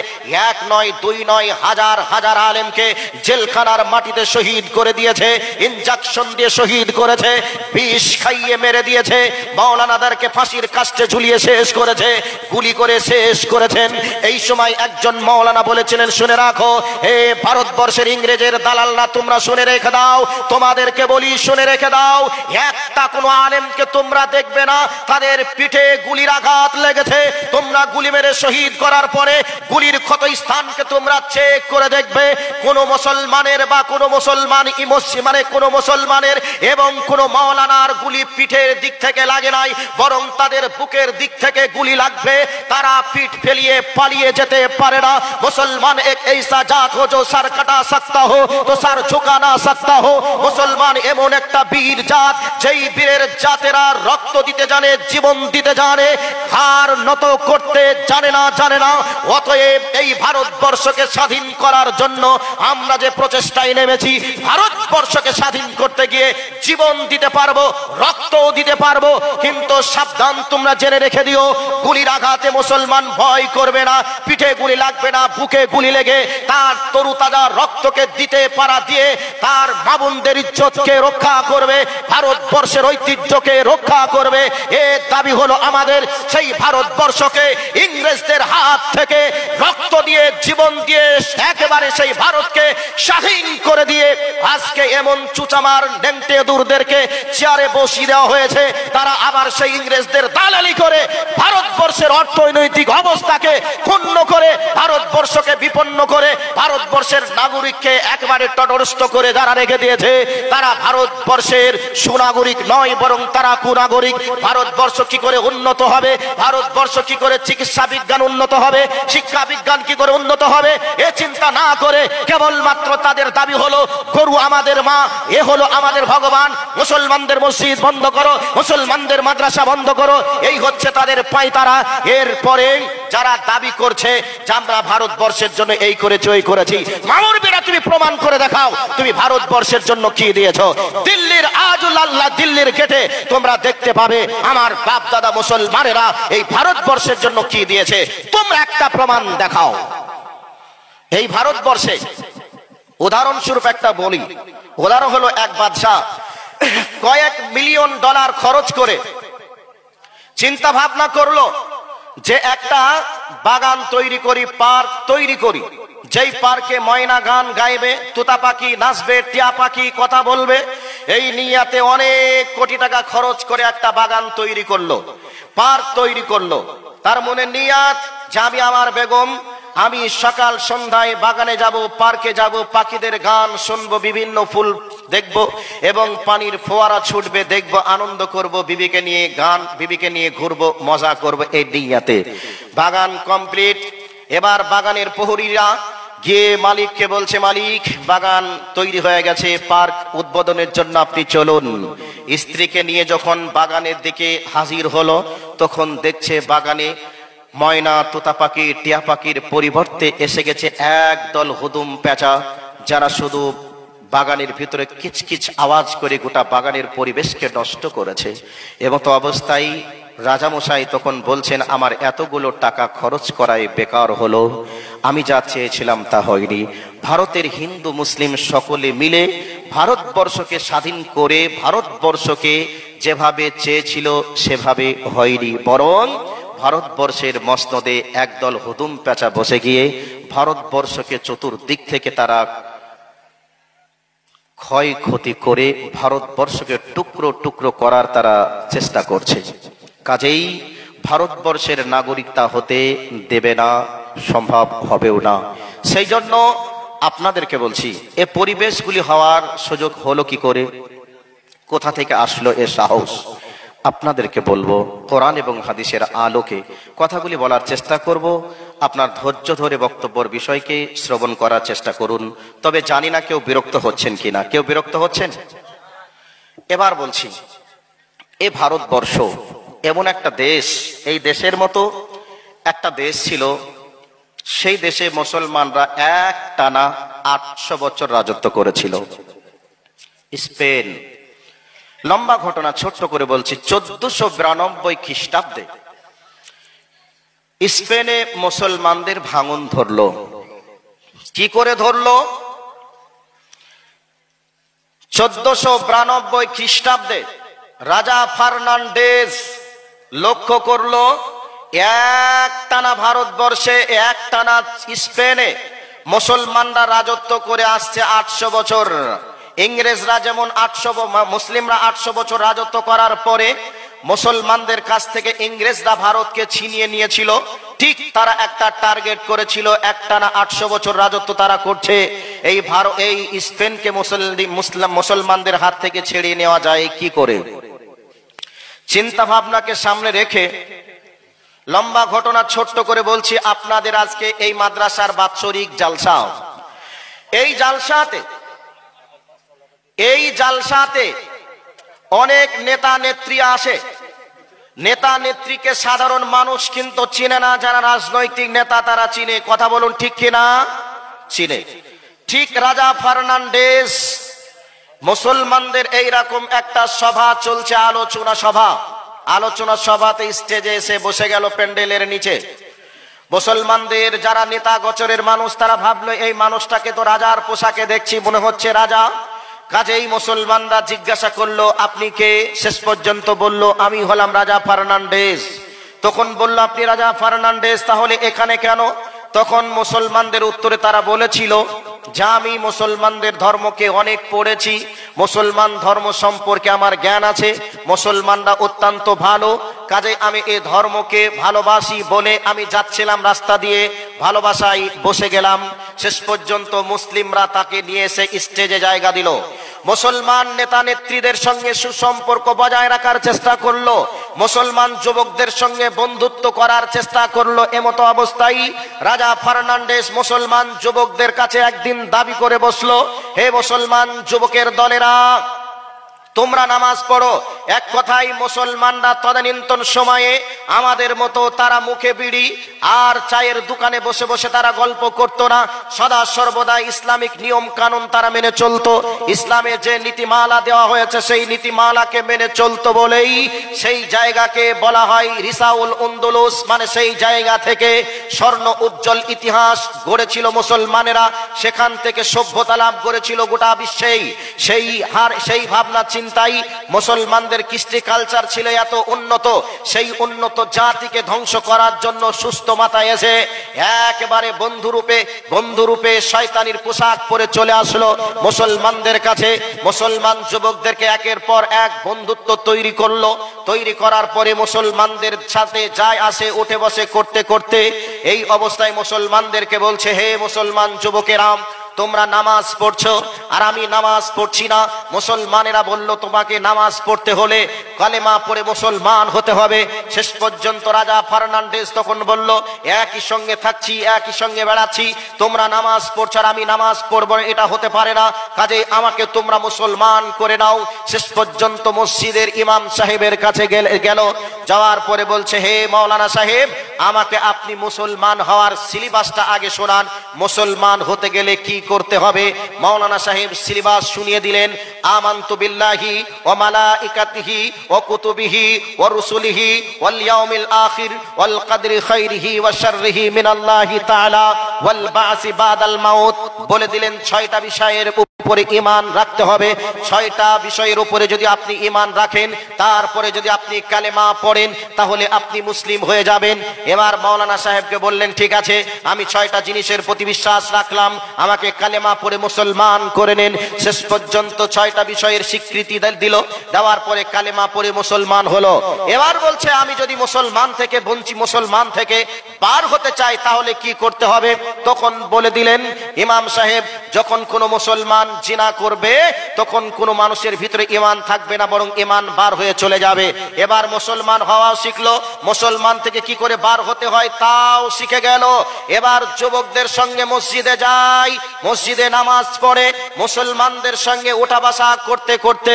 এক নয়, দুই নয়, হাজার হাজার আলেমকে জেলখানার মাটিতে শহীদ করে দিয়েছে, ইনজেকশন দিয়ে শহীদ করেছে, বিষ খাইয়ে মেরে দিয়েছে, মাওলানাদেরকে ফাঁসির কাস্টে ঝুলিয়ে শেষ করেছে, গুলি করে শেষ করেছেন। এই সময় একজন মাওলানা বলেছিলেন, শুনে রাখো হে ভারতবর্ষের ইংরেজের দালালরা, তোমরা শুনে রেখে দাও, তোমাদেরকে তোমাদেরকে বলি, শুনে রেখে দাও, একটা কোনো আলেমকে তোমরা দেখবে না তাদের পিঠে গুলির আঘাত লেগেছে। তোমরা গুলি মেরে শহীদ করার পরে গুলির ক্ষত স্থানকে তোমরা চেক করে দেখবে, কোন মুসলমানের বা কোন মুসলমান মানে কোন মুসলমানের এবং কোন মাওলানার গুলি পিঠের দিক থেকে লাগে নাই, বরং তাদের বুকের দিক থেকে গুলি লাগবে। তারা পিঠ ফেলিয়ে পালিয়ে যেতে পারে না। মুসলমান এক ऐसा জাত हो जो सर कटा सकता हो तो सर झुका ना सकता हो। মুসলমান এমন একটা বীর জাত, যেই বীরের জাতেরা রক্ত দিতে জানে, জীবন দিতে জানে, হার নত করতে জানে না। অতএব এই ভারতবর্ষকে স্বাধীন করার জন্য আমরা যে প্রচেষ্টায় নেমেছি, ভারতবর্ষকে স্বাধীন করতে গিয়ে জীবন দিতে পারবো, রক্তও দিতে পারবো। কিন্তু সাবধান, তোমরা জেনে রেখে দিও, গুলির আঘাতে মুসলমান ভয় করবে না, পিঠে গুলি লাগবে না, বুকে গুলি লেগে তার তরু তাজা রক্তকে দিতে পারা দিয়ে তার মা বোনদের ইজ্জতকে রক্ষা করবে, ভারতবর্ষের ঐতিহ্যকে রক্ষা করবে। এ দাবি হলো আমাদের। সেই ভারতবর্ষকে ইংরেজদের হাত থেকে রক্ত দিয়ে, জীবন দিয়ে একেবারে সেই ভারতকে স্বাধীন করে দিয়ে আজকে এমন চুচামার নেংটে দূরদেরকে চেয়ারে বসিয়ে দেওয়া হয়েছে। তারা আবার সেই ইংরেজদের দালালি করে ভারতবর্ষের অর্থনৈতিক অবস্থাকে ক্ষুণ্ণ করে, ভারতবর্ষকে বিপন্ন করে, ভারতবর্ষের নাগরিককে একেবারে তটস্থ করে যারা রেখে দিয়েছে, তারা ভারতবর্ষের সুনাগরিক নয়, বরং তারা কুনাগরিক। ভারতবর্ষ কি করে উন্নত হবে, ভারতবর্ষ কি করে চিকিৎসা বিজ্ঞান উন্নত হবে, শিক্ষা বিজ্ঞান কি করে উন্নত হবে, এ চিন্তা না করে কেবলমাত্র তাদের দাবি হলো গরু আমাদের মা, এ হলো আমাদের ভগবান, মুসলমানদের মসজিদ বন্ধ করো, মুসলমানদের মাদ্রাসা বন্ধ করো, এই হচ্ছে তাদের পায়তারা। এরপরে যারা দাবি করছে যে আমরা ভারতবর্ষের জন্য এই করেছি ওই করেছি, মামুর বেটা তুমি প্রমাণ করে দেখাও তুমি ভারতবর্ষের জন্য কি দিয়েছো। দিল্লির আজুল আল্লাহ দিল্লির গেটে তোমরা দেখতে পাবে আমার বাপ দাদা মুসলমানেরা এই ভারতবর্ষের জন্য কি দিয়েছে, তোমরা একটা প্রমাণ দেখাও। এই ভারতবর্ষে উদাহরণস্বরূপ একটা বলি, উদাহরণ হলো এক বাদশাহ কয়েক মিলিয়ন ডলার খরচ করে চিন্তা ভাবনা করলো যে একটা বাগান তৈরি করি, পার্ক তৈরি করি, যেই পার্কে ময়না গান গাইবে, তোতা পাখি নাচবে, টিয়া পাখি কথা বলবে। এই নিয়াতে অনেক কোটি টাকা খরচ করে একটা বাগান তৈরি করলো, পার্ক তৈরি করলো। তার মনে নিয়াত যে আমি আমার বেগম, আমি সকাল সন্ধ্যায় বাগানে যাব, পার্কে যাব, পাখিদের গান শুনবো, বিভিন্ন ফুল দেখবো এবং পানির ফোয়ারা ছুটবে দেখবো, আনন্দ করব, বিবিকে নিয়ে গান, বিবিকে নিয়ে ঘুরবো, মজা করবো। এই নিয়াতে বাগান কমপ্লিট। এবার বাগানের প্রহরীরা গিয়ে মালিককে বলছে, মালিক বাগান তৈরি হয়ে গেছে, পার্ক উদ্বোধনের জন্য আপনি চলুন। স্ত্রীকে নিয়ে যখন বাগানের দিকে হাজির হলো, তখন দেখছে বাগানে ময়না, তোতা পাখি, টিয়া পাখির পরিবর্তে এসে গেছে একদল হুদুম পেঁচা, যারা শুধু বাগানের ভিতরে কিচকিচ আওয়াজ করে গোটা বাগানের পরিবেশকে নষ্ট করেছে। এবং তো অবস্থায় রাজামশাই তখন বলছেন, আমার এতগুলো টাকা খরচ করায় বেকার হলো, আমি যা চেয়েছিলাম তা হয়নি। ভারতের হিন্দু মুসলিম সকলে মিলে ভারতবর্ষকে স্বাধীন করে ভারতবর্ষকে যেভাবে চেয়েছিল সেভাবে হয়নি, বরং ভারতবর্ষের মসনদে একদল হুদুম পেঁচা বসে গিয়ে ভারতবর্ষকে চতুর্দিক থেকে তারা ক্ষয়ক্ষতি করে ভারতবর্ষকে টুকরো টুকরো করার তারা চেষ্টা করছে। কাজেই ভারতবর্ষের নাগরিকতা হতে দেবে না, সম্ভব হবেও না। সেই জন্য আপনাদেরকে বলছি, এ পরিবেশগুলি হওয়ার সুযোগ হলো কি করে, কোথা থেকে আসলো এ সাহস? আপনাদেরকে বলবো, কোরআন এবং হাদিসের আলোকে কথাগুলি বলার চেষ্টা করব। আপনার ধৈর্য ধরে বক্তব্যের বিষয়কে শ্রবণ করার চেষ্টা করুন। তবে জানি না কেউ বিরক্ত হচ্ছেন কিনা। কেউ বিরক্ত হচ্ছেন? এবার বলছি, এ ভারতবর্ষ এমন একটা দেশ, এই দেশের মতো একটা দেশ ছিল, সেই দেশে মুসলমানরা এক টানা 800 বছর রাজত্ব করেছিল। স্পেন। লম্বা ঘটনা, ছোট্ট করে বলছি। 1492 খ্রিস্টাব্দে স্পেনে মুসলমানদের ভাঙন ধরলো। কি করে ধরলো? 1492 খ্রিস্টাব্দে রাজা ফার্নান্ডেজ লক্ষ্য করলো একটানা ভারতবর্ষে, একটানা স্পেনে মুসলমানরা রাজত্ব করে আসছে 800 বছর। ইংরেজরা যেমন 800 মুসলিমরা 800 বছর রাজত্ব করার পরে মুসলমানদের কাছ থেকে ইংরেজরা ভারতকে ছিনিয়ে নিয়েছিল, ঠিক তারা একটা টার্গেট করেছিল, একটানা 800 বছর রাজত্ব তারা করছে, এই ভারত এই স্পেনকে মুসলমানদের হাত থেকে ছেড়ে নেওয়া যায় কি করে। চিন্তা ভাবনাকে সামনে রেখে লম্বা ঘটনা ছোট্ট করে বলছি আপনাদের। আজকে এই মাদ্রাসার বাৎসরিক জালসা, এই জালসাতে অনেক নেতা নেত্রী আসে। নেতা নেত্রীকে সাধারণ মানুষ কিন্তু চিনে না, যারা রাজনৈতিক নেতা তারা চিনে। কথা বলুন ঠিক কিনা? চিনে। ঠিক রাজা ফার্নান্ডেজ, মুসলমানদের এইরকম একটা সভা চলছে, আলোচনা সভাতে স্টেজে এসে বসে গেল প্যান্ডেলের নিচে। মুসলমানদের যারা নেতা গোচরের মানুষ তারা ভাবলো এই মানুষটাকে তো রাজার পোশাকে দেখছি, মনে হচ্ছে রাজা। কাজেই মুসলমানরা জিজ্ঞাসা করলো আপনি কে? শেষ পর্যন্ত বলল আমি হলাম রাজা ফার্নান্ডেজ। তখন বলল আপনি রাজা ফার্নান্ডেজ, তাহলে এখানে কেন? তখন মুসলমানদের উত্তরে তারা বলেছিল যে আমি মুসলমানদের ধর্মকে অনেক পড়েছি, মুসলমান ধর্ম সম্পর্কে আমার জ্ঞান আছে, মুসলমানরা অত্যন্ত ভালো, কাজে আমি এই ধর্মকে ভালোবাসি বলে আমি যাচ্ছিলাম রাস্তা দিয়ে, ভালোবাসায় বসে গেলাম। শেষ পর্যন্ত মুসলিমরা তাকে নিয়ে এসে স্টেজে জায়গা দিল। মুসলমান নেতা নেত্রীদের সঙ্গে সুসম্পর্ক বজায় রাখার চেষ্টা করলো, মুসলমান যুবকদের সঙ্গে বন্ধুত্ব করার চেষ্টা করলো। এমতো অবস্থায় রাজা ফার্নান্ডেজ মুসলমান যুবকদের কাছে একদিন দাবি করে বসলো, হে মুসলমান যুবকের দলেরা, তোমরা নামাজ পড়ো। এক কথায় মুসলমানরা তদানীন্তন সময়ে আমাদের মতো তারা মুখে বিড়ি আর চায়ের দোকানে বসে বসে তারা গল্প করতো না, সদা সর্বদা ইসলামিক নিয়ম কানুন তারা মেনে চলতো। ইসলামে যে নীতিমালা দেওয়া হয়েছে সেই নীতিমালাকে মেনে চলতো বলেই সেই জায়গাকে বলা হয় রিসাউল উন্দুলুস, মানে সেই জায়গা থেকে স্বর্ণ উজ্জ্বল ইতিহাস গড়েছিল মুসলমানেরা, সেখান থেকে সভ্যতা লাভ করেছিল গোটা বিশ্বেই। সেই ভাবনা চিন্তাই মুসলমানদের কৃষ্টি কালচার ছিল এত উন্নত, সেই উন্নত জাতিকে ধ্বংস করার জন্য সুস্থ মাথায় এসে একেবারে বন্ধুরূপে শয়তানির পোশাক পরে চলে আসলো মুসলমানদের কাছে। মুসলমান যুবকদেরকে একের পর এক বন্ধুত্ব তৈরি করলো। তৈরি করার পরে মুসলমানদের সাথে যায় আসে উঠে বসে করতে করতে এই অবস্থায় মুসলমানদেরকে বলছে, হে মুসলমান যুবকেরা, তোমরা নামাজ পড়ছো আর আমি নামাজ পড়ছি না। মুসলমানেরা বলল তোমাকে নামাজ পড়তে হলে কালেমা পড়ে মুসলমান হতে হবে। শেষ পর্যন্ত রাজা ফার্নান্ডেজ তখন বলল, একই সঙ্গে থাকছি, একই সঙ্গে বেড়াচ্ছি, তোমরা নামাজ পড়ছো আর আমি নামাজ পড়বো, এটা হতে পারে না, কাজে আমাকে তোমরা মুসলমান করে নাও। শেষ পর্যন্ত মসজিদের ইমাম সাহেবের কাছে গেল, যাওয়ার পরে বলছে, হে মাওলানা সাহেব, আমাকে আপনি মুসলমান হওয়ার সিলেবাসটা আগে শোনান, মুসলমান হতে গেলে কি করতে হবে। মাওলানা সাহেব সিলেবাস শুনিয়ে দিলেন, আমানতু বিল্লাহি ওয়া মালাইকাতিহি ওয়া কুতুবিহি ওয়া রুসুলিহি ওয়াল ইয়াউমিল আখির ওয়াল কদরি খাইরিহি ওয়া শাররিহি মিনাল্লাহি তাআলা ওয়াল বাসি বাদাল মাউত। বলে দিলেন 6টা বিষয়ের উপরে ঈমান রাখতে হবে। 6টা বিষয়ের উপরে যদি আপনি ঈমান রাখেন, তারপরে যদি আপনি কালেমা পড়েন, তাহলে আপনি মুসলিম হয়ে যাবেন। এবার মাওলানা সাহেবকে বললেন, ঠিক আছে, আমি 6টা জিনিসের প্রতি বিশ্বাস রাখলাম, আমাকে কালেমা পড়ে মুসলমান করে নেন। শেষ পর্যন্ত 6টা বিষয়ের স্বীকৃতি দিল, দেওয়ার পরে কালেমা পড়ে মুসলমান হলো। এবার বলছে, আমি যদি মুসলমান থেকে বার হতে চাই তাহলে কি করতে হবে। তখন বলে দিলেন ইমাম সাহেব, যখন কোনো মুসলমান জিনা করবে তখন কোনো মানুষের ভিতরে ঈমান থাকবে না, বরং ঈমান বার হয়ে চলে যাবে। এবার মুসলমান হওয়াও শিখলো, মুসলমান থেকে কি করে বার হতে হয় তাও শিখে গেল। এবার যুবকদের সঙ্গে মসজিদে যায়, মসজিদে নামাজ পড়ে, মুসলমানদের সঙ্গে ওঠা বসা করতে করতে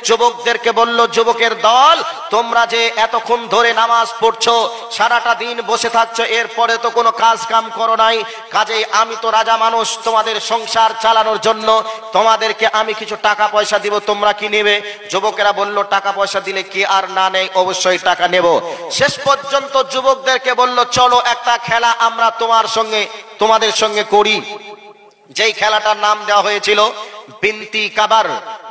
যুবকদেরকে বলল, যুবকের দল, তোমরা যে এতক্ষণ ধরে নামাজ পড়ছো, সারাটা দিন বসে থাকছো, এরপরে তো কোনো কাজ কাম করো নাই, কাজেই আমি তো রাজা মানুষ, তোমাদের সংসার চালানোর জন্য তোমাদেরকে আমি কিছু টাকা পয়সা দিব, তোমরা কি নেবে? যুবকেরা বলল, টাকা পয়সা দিলে কি আর না নেই, অবশ্যই টাকা নেব। শেষ পর্যন্ত যুবকদেরকে বলল, চলো একটা খেলা আমরা তোমাদের সঙ্গে করি। যেই খেলাটার নাম দেওয়া হয়েছিল বিনতি কাবার।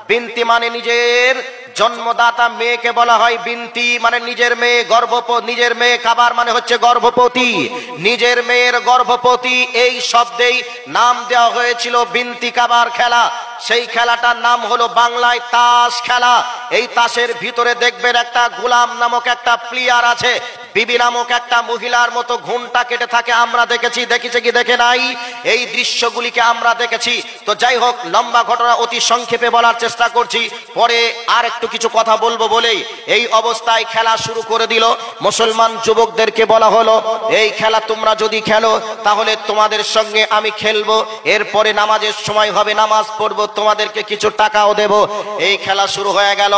বিনতি মানে নিজের জন্মদাতা মেয়েকে বলা হয় বিনতি, মানে নিজের মেয়ে, নিজের মেয়ে, কাবার মানে হচ্ছে গর্ভবতী, নিজের মেয়ের গর্ভবতী, এই শব্দেই নাম দেওয়া হয়েছিল বিনতি কাবার খেলা। সেই খেলাটার নাম হলো বাংলায় তাস খেলা। এই তাসের ভিতরে দেখবেন একটা গোলাম নামক একটা প্লেয়ার আছে, বিবি নামক একটা মহিলার মতো ঘুমটা কেটে থাকে, আমরা দেখেছি, দেখেছে কি দেখে নাই, এই দৃশ্যগুলিকে আমরা দেখেছি। তো যাই হোক, লম্বা ঘটনা অতি সংক্ষেপে বলার চেষ্টা করছি, পরে আর একটু কিছু কথা বলবো বলেই এই অবস্থায় খেলা শুরু করে দিল। মুসলমান যুবকদেরকে বলা হলো, এই খেলা তোমরা যদি খেলো তাহলে তোমাদের সঙ্গে আমি খেলবো, এরপরে নামাজের সময় হবে, নামাজ পড়বো, তোমাদেরকে কিছু টাকাও দেব। এই খেলা শুরু হয়ে গেল,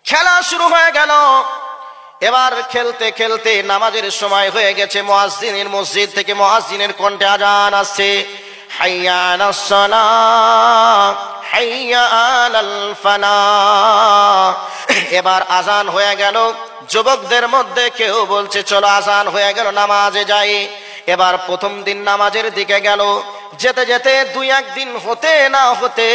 খেলা শুরু হয়ে গেল। এবার খেলতে খেলতে নামাজের সময় হয়ে গেছে, মুয়াজ্জিনের মসজিদ থেকে মুয়াজ্জিনের কণ্ঠে আজান আসছে, হাইয়া আলাস সালাহ হাইয়া আলাল ফালাহ। এবার আজান হয়ে গেল, যুবকদের মধ্যে কেউ বলছে চলো আজান হয়ে গেল, নামাজে যাই। এবার প্রথম দিন নামাজের দিকে গেল, যেতে যেতে দুই একদিন হতে না হতে